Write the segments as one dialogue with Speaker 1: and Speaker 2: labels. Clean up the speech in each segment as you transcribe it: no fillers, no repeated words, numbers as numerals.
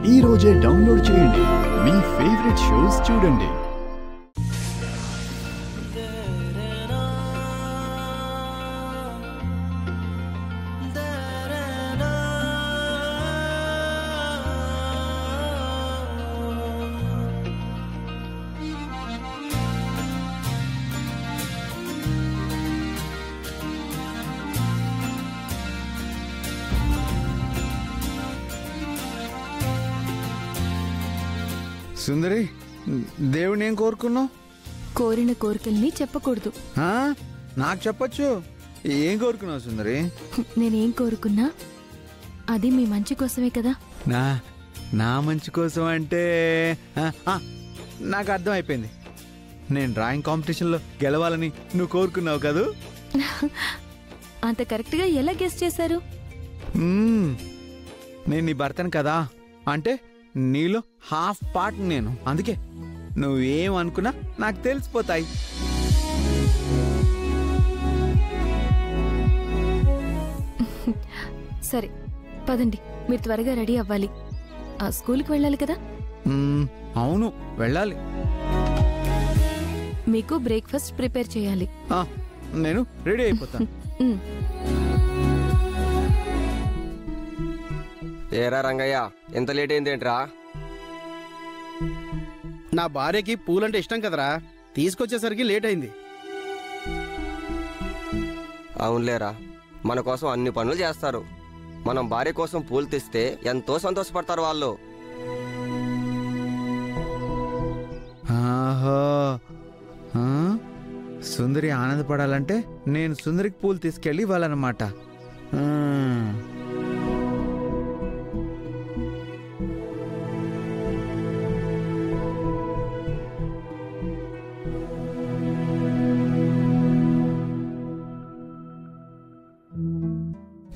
Speaker 1: ఈ రోజే డౌన్లోడ్ చేయండి. మీ ఫేవరెట్ షోస్ చూడండి.
Speaker 2: సుందరి, దేవుని ఏం కోరుకున్నావు?
Speaker 3: కోరిన కోరికల్ని చెప్పకూడదు.
Speaker 2: నాకు చెప్పొచ్చు. ఏం కోరుకున్నావు సుందరి?
Speaker 3: నేనేం కోరుకున్నా అది మీ మంచి కోసమే కదా.
Speaker 2: నా మంచి కోసం అంటే నాకు అర్థం అయిపోయింది. నేను డ్రాయింగ్ కాంపిటీషన్లో గెలవాలని నువ్వు కోరుకున్నావు కదూ?
Speaker 3: అంత కరెక్ట్గా ఎలా గెస్ చేశారు?
Speaker 2: నేను నీ భర్తను కదా, అంటే నీలో హాఫ్ పార్ట్ నేను. అందుకే నువ్వేం అనుకున్నా నాకు తెలిసిపోతాయి.
Speaker 3: సరే పదండి, మీరు త్వరగా రెడీ అవ్వాలి. ఆ స్కూల్కి వెళ్ళాలి కదా.
Speaker 2: అవును, వెళ్ళాలి.
Speaker 3: మీకు బ్రేక్ఫాస్ట్ ప్రిపేర్ చేయాలి.
Speaker 2: నేను రెడీ అయిపోతాను.
Speaker 4: ఏరా రంగయ్య, ఎంత లేట్ అయిందేంట్రా?
Speaker 5: నా భార్యకి పూలంటే ఇష్టం కదరా, తీసుకొచ్చేసరికి లేట్ అయింది.
Speaker 4: అవునులేరా, మన కోసం అన్ని పనులు చేస్తారు. మనం భార్య కోసం పూలు తెస్తే ఎంతో సంతోషపడతారు వాళ్ళు.
Speaker 2: సుందరి ఆనందపడాలంటే నేను సుందరికి పూలు తీసుకెళ్ళి ఇవ్వాలన్నమాట.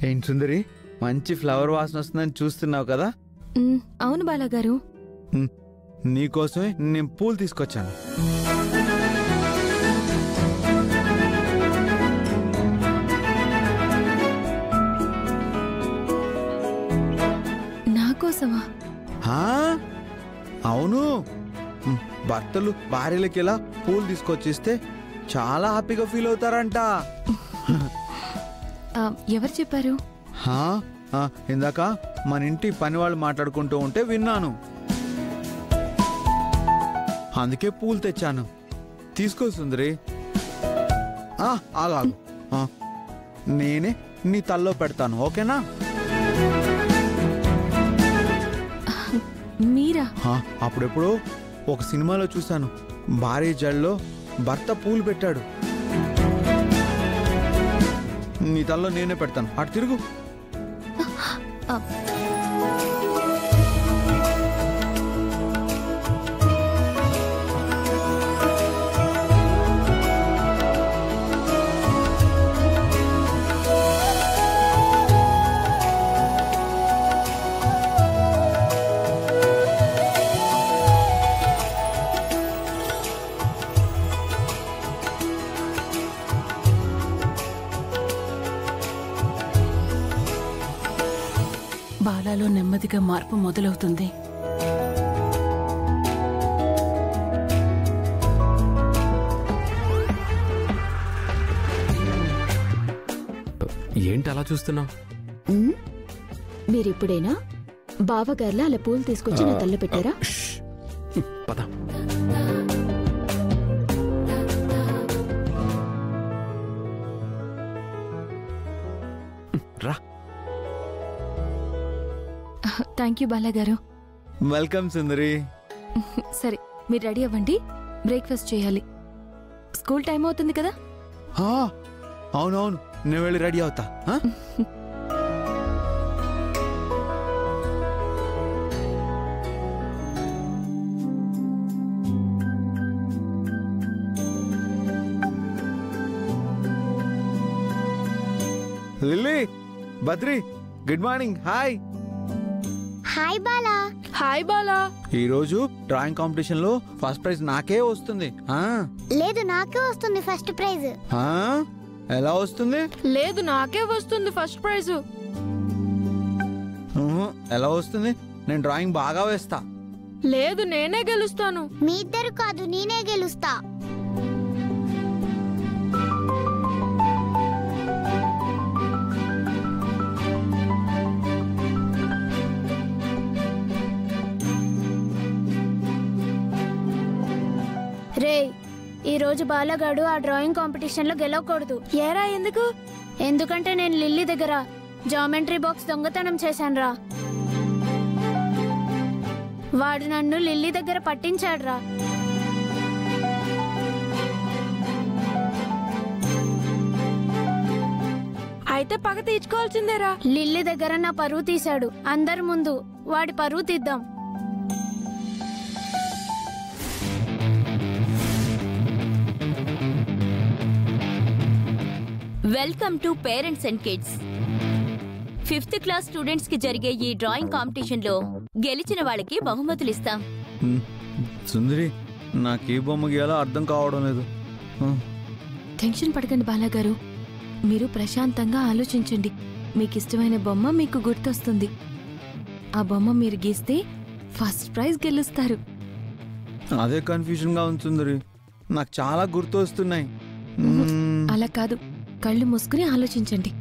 Speaker 2: ఏంటి సుందరి, మంచి ఫ్లవర్ వాసన వస్తుందని చూస్తున్నావు కదా?
Speaker 3: అవును బాలాగారు,
Speaker 2: నీకోసమే నేను పూలు తీసుకొచ్చాను.
Speaker 3: నా కోసమా?
Speaker 2: అవును, భర్తలు భార్యలకి ఇలా పూలు తీసుకొచ్చిస్తే చాలా హ్యాపీగా ఫీల్ అవుతారంట.
Speaker 3: ఎవరు చెప్పారు?
Speaker 2: ఇందాక మన ఇంటి పని వాళ్ళు మాట్లాడుకుంటూ ఉంటే విన్నాను. అందుకే పూలు తెచ్చాను. తీసుకో సుందరి. ఆగాగు, నేనే నీ తల్లో పెడతాను, ఓకేనా?
Speaker 3: మీరా?
Speaker 2: అప్పుడెప్పుడు ఒక సినిమాలో చూశాను, భార్య జల్లో భర్త పూలు పెట్టాడు. నీ తల్లో నేనే పెడతాను, అటు తిరుగు.
Speaker 6: బాలాలో నెమ్మదిగా మార్పు మొదలవుతుంది.
Speaker 7: ఏంటి అలా చూస్తున్నావు?
Speaker 8: మీరిప్పుడైనా బావగారులా అలా పూలు తీసుకొచ్చి నా తల్ల పెట్టారా?
Speaker 7: పద. రా.
Speaker 3: థ్యాంక్ యూ బాలాగారు.
Speaker 2: వెల్కమ్ సుందరి.
Speaker 3: సరే మీరు రెడీ అవ్వండి, బ్రేక్ఫాస్ట్ చేయాలి. స్కూల్ టైం అవుతుంది కదా.
Speaker 2: అవునవును, నేను వెళ్ళి రెడీ అవుతా. Lily, Badri, good morning. Hi.
Speaker 9: Hi Bala.
Speaker 6: Hi Bala.
Speaker 2: ఈ రోజు డ్రాయింగ్ కాంపిటీషన్ లో ఫస్ట్ ప్రైజ్ నాకే వస్తుంది.
Speaker 9: లేదు, నాకే వస్తుంది ఫస్ట్ ప్రైజ్.
Speaker 2: ఎలా వస్తుంది?
Speaker 6: లేదు, నాకే వస్తుంది ఫస్ట్ ప్రైజ్.
Speaker 2: ఎలా వస్తుంది? నేను డ్రాయింగ్ బాగా వేస్తా.
Speaker 3: లేదు నేనే గెలుస్తాను.
Speaker 9: మీ ఇద్దరు కాదు, నేనే గెలుస్తా. రే, ఈ రోజు బాలగాడు ఆ డ్రాయింగ్ కాంపిటీషన్ లో గెలవకూడదు.
Speaker 3: ఏరా ఎందుకు?
Speaker 9: ఎందుకంటే నేను లిల్లీ దగ్గర జామెట్రీ బాక్స్ దొంగతనం చేశానురా. వాడు నన్ను లిల్లీ దగ్గర పట్టించాడురా.
Speaker 3: అయితే పగ తీర్చుకోవాల్సిందేరా.
Speaker 9: లిల్లీ దగ్గర నా పరువు తీశాడు. అందరి ముందు వాడి పరువు తీద్దాం.
Speaker 10: Welcome to parents and kids. 5th class students కి జరిగే ఈ డ్రాయింగ్ కాంపిటీషన్ లో గెలిచిన వాళ్ళకి బహుమతులు ఇస్తాం.
Speaker 2: సుందరి, నాకు ఏ బొమ్మ గీయాలో అర్థం కావడం లేదు.
Speaker 3: టెన్షన్ పడకండి బాలాగారు. మీరు ప్రశాంతంగా ఆలోచించండి. మీకు ఇష్టమైన బొమ్మ మీకు గుర్తొస్తుంది. ఆ బొమ్మ మీరు గీస్తే ఫస్ట్ ప్రైజ్ గెలుస్తారు.
Speaker 2: అదే కన్ఫ్యూజన్ గా ఉంది సుందరి. నాకు చాలా గుర్తు వస్తున్నాయి.
Speaker 3: అలా కాదు, కళ్ళు మూసుకుని ఆలోచించండి.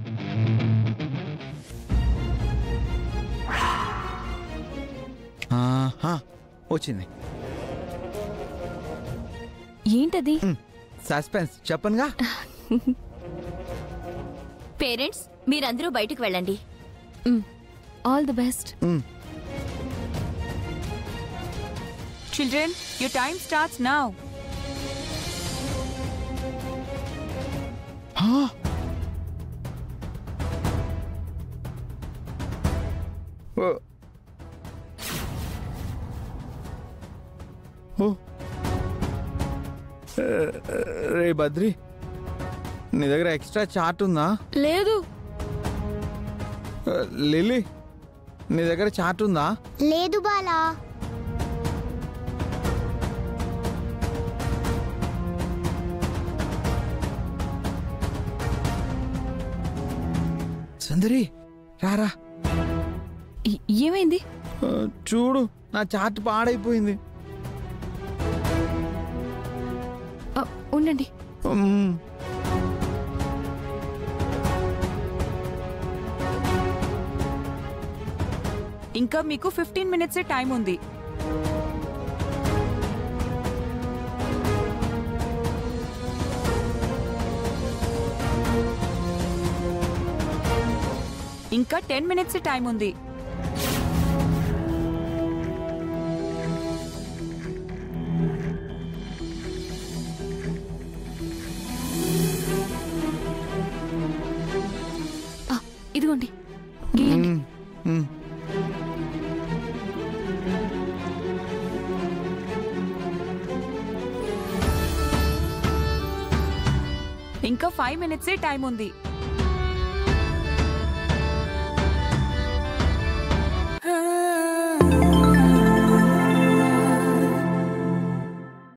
Speaker 2: వచ్చింది.
Speaker 3: ఏంటది?
Speaker 2: సస్పెన్స్ చెప్పనుగా.
Speaker 10: పేరెంట్స్, మీరందరూ బయటకు వెళ్ళండి.
Speaker 3: All the best.
Speaker 11: Children, your time starts now.
Speaker 2: రే బద్రి, నీ దగ్గర ఎక్స్ట్రా చార్ట్ ఉందా?
Speaker 3: లేదు.
Speaker 2: లిల్లీ, నీ దగ్గర చార్ట్ ఉందా?
Speaker 9: లేదు బాలా.
Speaker 2: సుందరి, రారా.
Speaker 3: ఏమైంది?
Speaker 2: చూడు, నా చార్ట్ పాడైపోయింది.
Speaker 3: ఉండండి.
Speaker 11: ఇంకా మీకు 15 minutes టైం ఉంది. ఇంకా 10 minutes టైం ఉంది.
Speaker 3: ఇదిగోండి, గీయండి.
Speaker 11: ఇంకా 5 minutes టైం ఉంది.